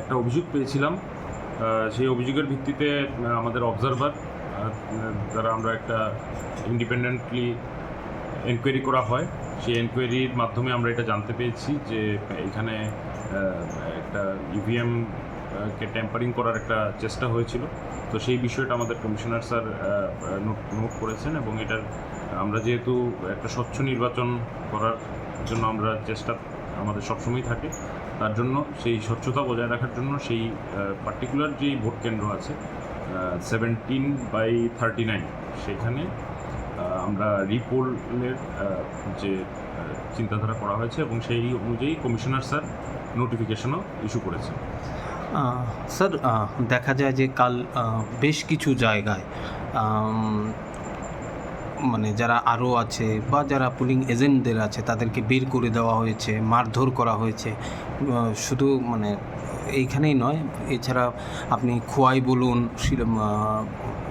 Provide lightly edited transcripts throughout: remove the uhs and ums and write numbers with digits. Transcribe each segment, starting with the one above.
একটা অভিযোগ পেয়েছিলাম। সেই অভিযোগের ভিত্তিতে আমাদের অবজারভার দ্বারা আমরা একটা ইন্ডিপেন্ডেন্টলি এনকোয়ারি করা হয়। সেই এনকোয়ারির মাধ্যমে আমরা এটা জানতে পেরেছি যে এখানে একটা ইভিএম কে ট্যাম্পারিং করার একটা চেষ্টা হয়েছিল। তো সেই বিষয়টা আমাদের কমিশনার স্যার নোট করেছেন এবং এটার আমরা যেহেতু একটা স্বচ্ছ নির্বাচন করার জন্য আমরা চেষ্টা আমাদের সবসময় থাকে, তার জন্য সেই স্বচ্ছতা বজায় রাখার জন্য সেই পার্টিকুলার যেই ভোট কেন্দ্র আছে 17/39 সেখানে আমরা রিপোলের যে চিন্তাধারা করা হয়েছে এবং সেই অনুযায়ী কমিশনার স্যার নোটিফিকেশনও ইস্যু করেছেন। স্যার, দেখা যায় যে কাল বেশ কিছু জায়গায় মানে যারা আরও আছে বা যারা পুলিং এজেন্টদের আছে তাদেরকে বের করে দেওয়া হয়েছে, মারধর করা হয়েছে। শুধু মানে এইখানেই নয়, এছাড়া আপনি খোয়াই বলুন,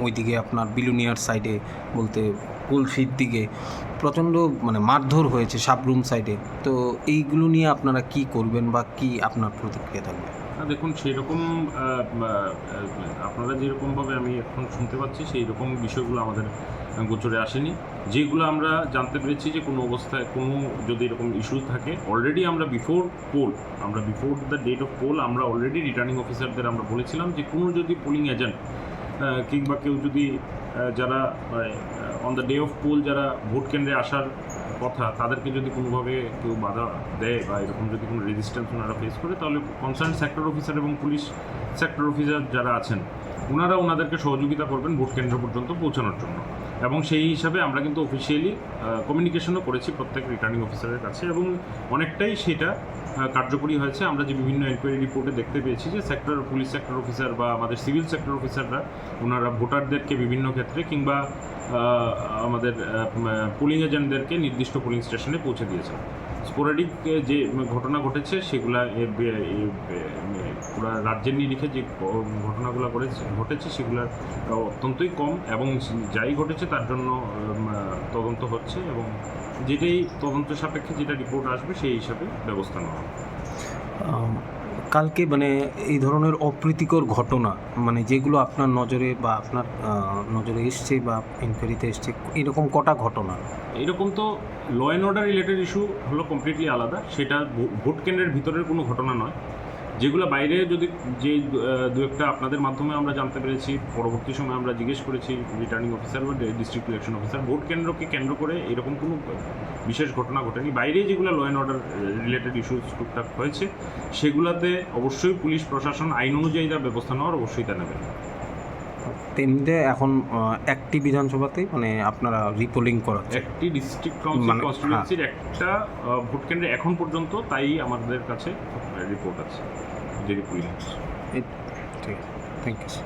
ওইদিকে আপনার বিলুনিয়ার সাইডে বলতে কুলফির দিকে প্রচণ্ড মানে মারধর হয়েছে সাবরুম সাইডে। তো এইগুলো নিয়ে আপনারা কি করবেন বা কি আপনার প্রতিক্রিয়া থাকবে? দেখুন, সেই রকম আপনারা যেরকমভাবে আমি এখন শুনতে পাচ্ছি সেই রকম বিষয়গুলো আমাদের গোচরে আসেনি। যেগুলো আমরা জানতে পেরেছি যে কোনো অবস্থায় কোনো যদি এরকম ইস্যু থাকে, অলরেডি আমরা before the date of poll আমরা অলরেডি রিটার্নিং অফিসারদের আমরা বলেছিলাম যে কোনো যদি পোলিং এজেন্ট কিংবা কেউ যদি যারা on the day of poll যারা ভোট কেন্দ্রে আসার কথা তাদেরকে যদি কোনোভাবে কেউ বাধা দেয় বা এরকম যদি কোনো রেজিস্ট্যান্স ওনারা ফেস করে, তাহলে কনসার্ন সেক্টর অফিসার এবং পুলিশ সেক্টর অফিসার যারা আছেন ওনাদেরকে সহযোগিতা করবেন ভোট কেন্দ্র পর্যন্ত পৌঁছানোর জন্য। এবং সেই হিসাবে আমরা কিন্তু অফিসিয়ালি কমিউনিকেশনও করেছি প্রত্যেক রিটার্নিং অফিসারের কাছে এবং অনেকটাই সেটা কার্যকরী হয়েছে। আমরা যে বিভিন্ন এনকোয়ারি রিপোর্টে দেখতে পেয়েছি যে পুলিশ সেক্টর অফিসার বা আমাদের সিভিল সেক্টর অফিসাররা ওনারা ভোটারদেরকে বিভিন্ন ক্ষেত্রে কিংবা আমাদের পোলিং এজেন্টদেরকে নির্দিষ্ট পোলিং স্টেশনে পৌঁছে দিয়েছেন। স্পোরাডিক যে ঘটনা ঘটেছে সেগুলা পুরো রাজ্যের নিরিখে যে ঘটনাগুলো ঘটেছে সেগুলো অত্যন্তই কম এবং যাই ঘটেছে তার জন্য তদন্ত হচ্ছে এবং যেটাই তদন্ত সাপেক্ষে যেটা রিপোর্ট আসবে সেই হিসাবে ব্যবস্থা নেওয়া হবে। কালকে মানে এই ধরনের অপ্রীতিকর ঘটনা মানে যেগুলো আপনার নজরে বা আপনার নজরে এসছে বা এনকোয়ারিতে এসছে, এরকম কটা ঘটনা? এরকম তো law and order related issue হলো কমপ্লিটলি আলাদা, সেটা ভোট কেন্দ্রের ভিতরের কোনো ঘটনা নয়। যেগুলো বাইরে যদি যে দু একটা আপনাদের মাধ্যমে আমরা জানতে পেরেছি, পরবর্তী সময় আমরা জিজ্ঞেস করেছি রিটার্নিং অফিসার বা ডিস্ট্রিক্ট ইলেকশন অফিসার, ভোট কেন্দ্রকে কেন্দ্র করে এরকম কোনো বিশেষ ঘটনা ঘটেনি। বাইরে যেগুলো law and order related issue টুকটাক হয়েছে সেগুলোতে অবশ্যই পুলিশ প্রশাসন আইন অনুযায়ী যা ব্যবস্থা নেওয়ার অবশ্যই তা নেবেন। তেমনিতে এখন একটি বিধানসভাতেই মানে আপনারা রিপোলিং করাচ্ছেন, একটি ডিস্ট্রিক্ট কাউন্সিল কনস্টিটিউয়েন্সির একটা ভোট কেন্দ্রে এখন পর্যন্ত তাই আমাদের কাছে রিপোর্ট আছে যে রিপোলিং হচ্ছে। ঠিক আছে, থ্যাংক ইউ।